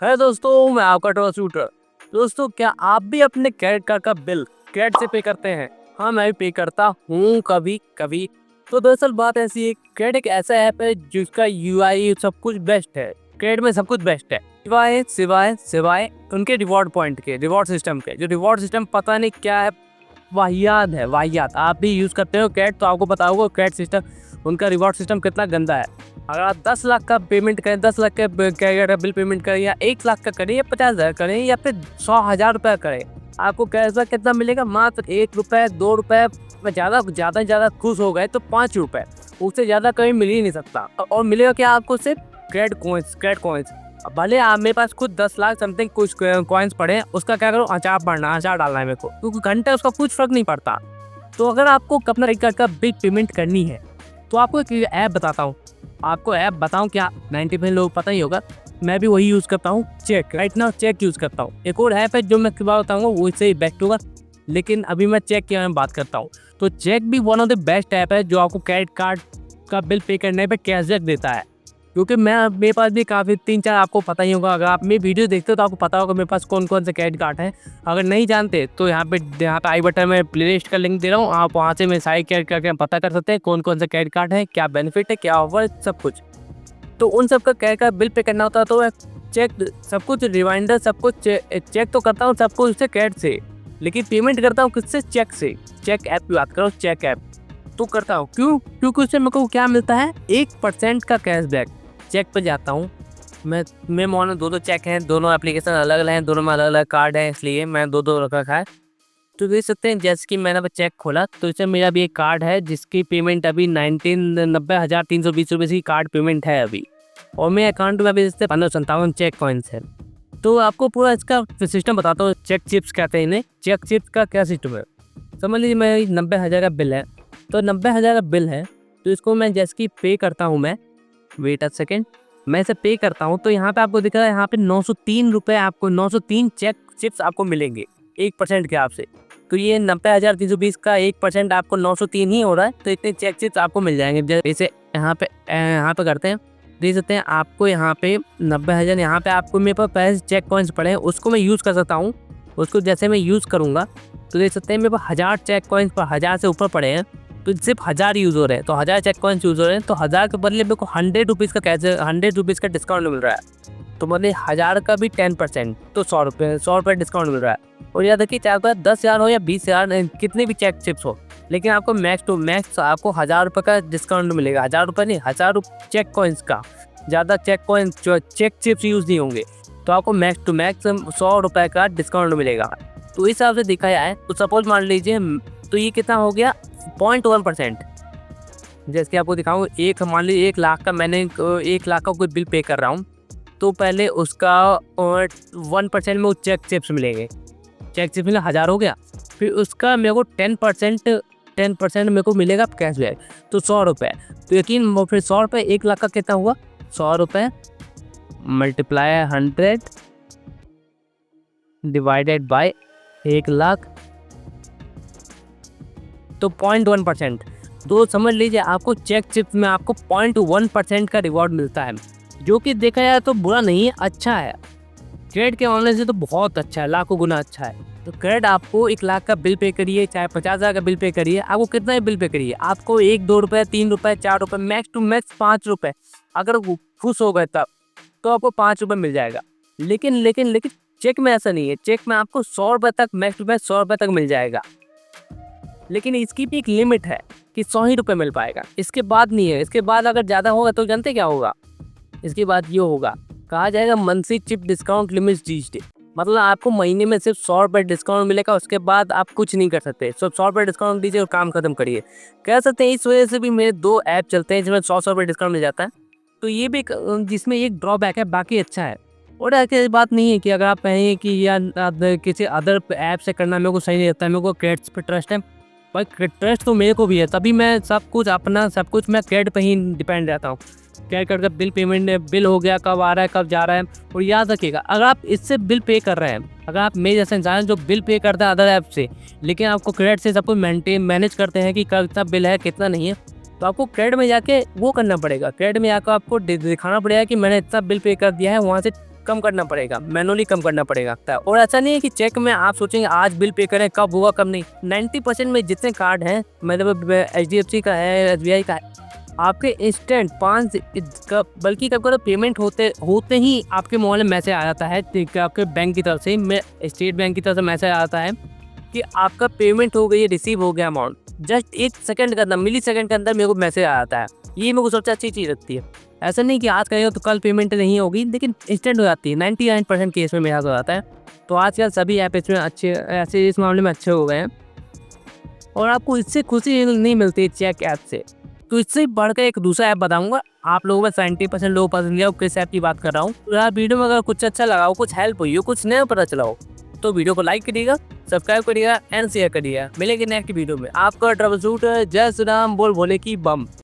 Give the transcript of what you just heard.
है दोस्तों, मैं आपका ट्रस्ट शूटर। दोस्तों, क्या आप भी अपने क्रेडिट कार्ड का बिल क्रेडिट से पे करते हैं? हाँ, मैं भी पे करता हूँ कभी कभी। तो दरअसल बात ऐसी है, क्रेडिट एक ऐसा ऐप है जिसका यूआई सब कुछ बेस्ट है। क्रेडिट में सब कुछ बेस्ट है, सिवाय सिवाय सिवाय उनके रिवॉर्ड पॉइंट के, रिवॉर्ड सिस्टम के। जो रिवॉर्ड सिस्टम पता नहीं क्या है, वाहियात है, वाहियात। आप भी यूज़ करते हो क्रेडिट तो आपको पता होगा क्रेडिट सिस्टम, उनका रिवॉर्ड सिस्टम कितना गंदा है। अगर आप 10 लाख का पेमेंट करें, 10 लाख का बिल पेमेंट करें, या 1 लाख का करें, या 50,000 करें, या फिर 100,000 रुपये करें, आपको कैशबैक कितना मिलेगा? मात्र 1 रुपये, 2 रुपये। में ज़्यादा खुश हो गए तो 5 रुपये। उससे ज़्यादा कहीं मिल ही नहीं सकता। और मिलेगा क्या आपको? सिर्फ क्रेडिट कॉइन्स। भले आप, मेरे पास खुद 10 लाख समथिंग कुछ कॉइन्स पड़े हैं, उसका क्या करो, अचार डालना है मेरे को, क्योंकि घंटे उसका कुछ फर्क नहीं पड़ता। तो अगर आपको अपना क्रेडिट कार्ड का बिल पेमेंट करनी है तो आपको एक ऐप बताता हूँ। आपको ऐप बताऊँ क्या? 90% लोग पता ही होगा। मैं भी वही यूज़ करता हूँ, check. Right now check use करता हूँ। एक और ऐप है जो मैं बताऊँगा, वो इससे बेस्ट होगा, लेकिन अभी मैं चेक के बारे में बात करता हूँ। तो चेक भी one of the best app है जो आपको क्रेडिट कार्ड का बिल पे करने पे कैशबैक देता है। क्योंकि मेरे पास भी काफ़ी 3-4, आपको पता ही होगा, अगर आप मेरी वीडियो देखते हो तो आपको पता होगा मेरे पास कौन कौन से क्रेडिट कार्ड हैं। अगर नहीं जानते तो यहाँ पे आई बटन में प्ले लिस्ट का लिंक दे रहा हूँ, आप वहाँ से मेरे सारे क्रेडिट कार्ड पता कर सकते हैं कौन कौन से क्रेडिट कार्ड है, क्या बेनिफिट है, क्या ऑफर है, सब कुछ। तो उन सब का क्रेडिट कार्ड बिल पे करना होता है तो मैं चेक, सब कुछ रिमाइंडर, सब कुछ चेक तो करता हूँ, सब कुछ उससे क्रेडिट से, लेकिन पेमेंट करता हूँ किससे? चेक से। चेक ऐप की बात करो, चेक ऐप तो करता हूँ। क्यों? क्योंकि उससे मेरे को क्या मिलता है? 1% का कैशबैक। चेक पे जाता हूँ मैं मोन 2-2 चेक हैं, दोनों एप्लीकेशन अलग अलग हैं, दोनों में अलग अलग कार्ड हैं, इसलिए मैं 2-2 रख रखा है। तो देख सकते हैं, जैसे कि मैंने चेक खोला तो इसमें मेरा भी एक कार्ड है जिसकी पेमेंट अभी 90,320 रुपये की कार्ड पेमेंट है अभी। और मेरे अकाउंट में अभी इससे 1557 चेक कॉइन्स है। तो आपको पूरा इसका सिस्टम बताता हूँ। चेक चिप्स कहते हैं इन्हें। चेक चिप्स का क्या सिस्टम है, समझ लीजिए मेरा 90,000 का बिल है। तो 90,000 का बिल है, तो इसको मैं जैसे कि पे करता हूँ, मैं वेट अ सेकेंड, मैं इसे पे करता हूँ तो यहाँ पे आपको दिख रहा है, यहाँ पे 903 रुपये, आपको 903 चेक चिप्स आपको मिलेंगे 1% के आपसे। तो ये 90,320 का 1% आपको 903 ही हो रहा है, तो इतने चेक चिप्स आपको मिल जाएंगे। जैसे यहाँ पे करते हैं, देख सकते हैं आपको यहाँ पे 90,000, यहाँ पे आपको मेरे पास पैसे चेक कॉइन्स पड़े हैं, उसको मैं यूज़ कर सकता हूँ। उसको जैसे मैं यूज़ करूँगा तो देख सकते हैं मेरे पास 1000 चेक कॉइन्स पर 1000 से ऊपर पड़े हैं, तो सिर्फ 1000 यूज़ हो रहे हैं। तो 1000 चेक कॉइन्स यूज़ हो रहे हैं, तो 1000 के बदले मेरे को 100 रुपीज़ का कैसे 100 रुपीज़ का डिस्काउंट मिल रहा है। तो मतलब 1000 का भी 10%, तो 100 रुपये डिस्काउंट मिल रहा है। और याद रखिए, चाहे तो 10,000 हो या 20,000, कितने भी चेक चिप्स हो, लेकिन आपको मैक्स टू मैक्स आपको 1000 रुपये का डिस्काउंट मिलेगा। 1000 रुपये नहीं, 1000 चेक कॉइन्स का। ज़्यादा check coins, check chips use नहीं होंगे, तो आपको मैक्स टू मैक्स 100 रुपये का डिस्काउंट मिलेगा। तो इस हिसाब से देखा जाए तो सपोज मान लीजिए, तो ये कितना हो गया? 0.1%। जैसे कि आपको दिखाऊँ, मान लीजिए 1 लाख का, मैंने 1 लाख का कोई बिल पे कर रहा हूँ, तो पहले उसका 1% में वो चेक चिप्स मिलेंगे। चेक चिप्स मिले 1000 हो गया, फिर उसका मेरे को 10% मेरे को मिलेगा कैशबैक, तो 100 रुपये। तो यकीन, फिर 100 रुपये 1 लाख का कितना हुआ? 100 रुपये मल्टीप्लाई 100 डिवाइडेड बाय 1 लाख, तो 0.1%। तो समझ लीजिए आपको चेक चिप्स में आपको 0.1% का रिवॉर्ड मिलता है, जो कि देखा जाए तो बुरा नहीं है, अच्छा है। क्रेडिट के मामले से तो बहुत अच्छा है, लाखों गुना अच्छा है। तो क्रेडिट, आपको 1 लाख का बिल पे करिए, चाहे 50,000 का बिल पे करिए, आपको कितना ही बिल पे करिए, आपको 1-2 रुपये, 3 रुपये, 4 रुपये, मैक्स टू मैक्स 5 रुपये, अगर वो खुश हो गए तब तो आपको 5 रुपये मिल जाएगा। लेकिन चेक में ऐसा नहीं है। चेक में आपको 100 रुपये तक, मैक्स टू मैक्स 100 रुपये तक मिल जाएगा, लेकिन इसकी भी एक लिमिट है कि 100 ही रुपये मिल पाएगा, इसके बाद नहीं है। इसके बाद अगर ज़्यादा होगा तो जानते क्या होगा? इसके बाद ये होगा, कहा जाएगा monthly chip discount limit reached. मतलब आपको महीने में सिर्फ 100 रुपये डिस्काउंट मिलेगा, उसके बाद आप कुछ नहीं कर सकते। सिर्फ 100 रुपये डिस्काउंट दीजिए और काम खत्म करिए, कह सकते हैं। इस वजह से भी मेरे 2 ऐप चलते हैं जिसमें 100 रुपये डिस्काउंट मिल जाता है। तो ये भी जिसमें एक ड्रॉबैक है, बाकी अच्छा है। और ऐसी बात नहीं है कि अगर आप कहें कि या किसी अदर ऐप से करना मेरे को सही नहीं लगता है, मेरे को क्रेडिट पर ट्रस्ट है। भाई ट्रस्ट तो मेरे को भी है, तभी मैं सब कुछ मैं क्रेडिट पे ही डिपेंड रहता हूँ। क्रेडिट कार्ड का बिल पेमेंट, बिल हो गया, कब आ रहा है, कब जा रहा है। और याद रखिएगा, अगर आप इससे बिल पे कर रहे हैं, अगर आप मेरे जैसे इंसान जो बिल पे करता है अदर ऐप से, लेकिन आपको क्रेडिट से सब कुछ मैनेज करते हैं कि कितना बिल है कितना नहीं है, तो आपको क्रेडिट में जाके वो करना पड़ेगा। क्रेडिट में जाकर आपको दिखाना पड़ेगा कि मैंने इतना बिल पे कर दिया है, वहाँ से कम करना पड़ेगा, मैनुअली कम करना पड़ेगा। और ऐसा नहीं है कि चेक में आप सोचेंगे आज बिल पे करें, कब होगा कब नहीं। 90% में जितने कार्ड हैं, मतलब HDFC का है, SBI का है, आपके इंस्टेंट 5 बल्कि कब कभी पेमेंट होते ही आपके मोबाइल में मैसेज आ जाता है कि आपके बैंक की तरफ से, स्टेट बैंक की तरफ से मैसेज आता है कि आपका पेमेंट हो गई है, रिसीव हो गया अमाउंट। जस्ट 1 सेकंड के अंदर, मिली सेकंड के अंदर मेरे को मैसेज आ जाता है। ये मेरे को सबसे अच्छी चीज़ लगती है। ऐसा नहीं कि आज करेगा तो कल पेमेंट नहीं होगी, लेकिन इंस्टेंट हो जाती है। 99% केस में मेरा हो जाता है। तो आजकल सभी ऐप इसमें अच्छे, ऐसे इस मामले में अच्छे हो गए हैं और आपको इससे खुशी नहीं मिलती चेक ऐप से। तो इससे बढ़कर एक दूसरा ऐप बताऊंगा। आप लोगों में 70% लोग पसंद किया, किस ऐप की बात कर रहा हूँ। तो यार वीडियो में अगर कुछ अच्छा लगा हो, कुछ हेल्प हुई हो, कुछ नया पता चला हो, तो वीडियो को लाइक करिएगा, सब्सक्राइब करिएगा एंड शेयर करिएगा। मिलेंगे नेक्स्ट वीडियो में। आपका ट्रबल शूटर, जय श्री राम, बोल भोले की बम।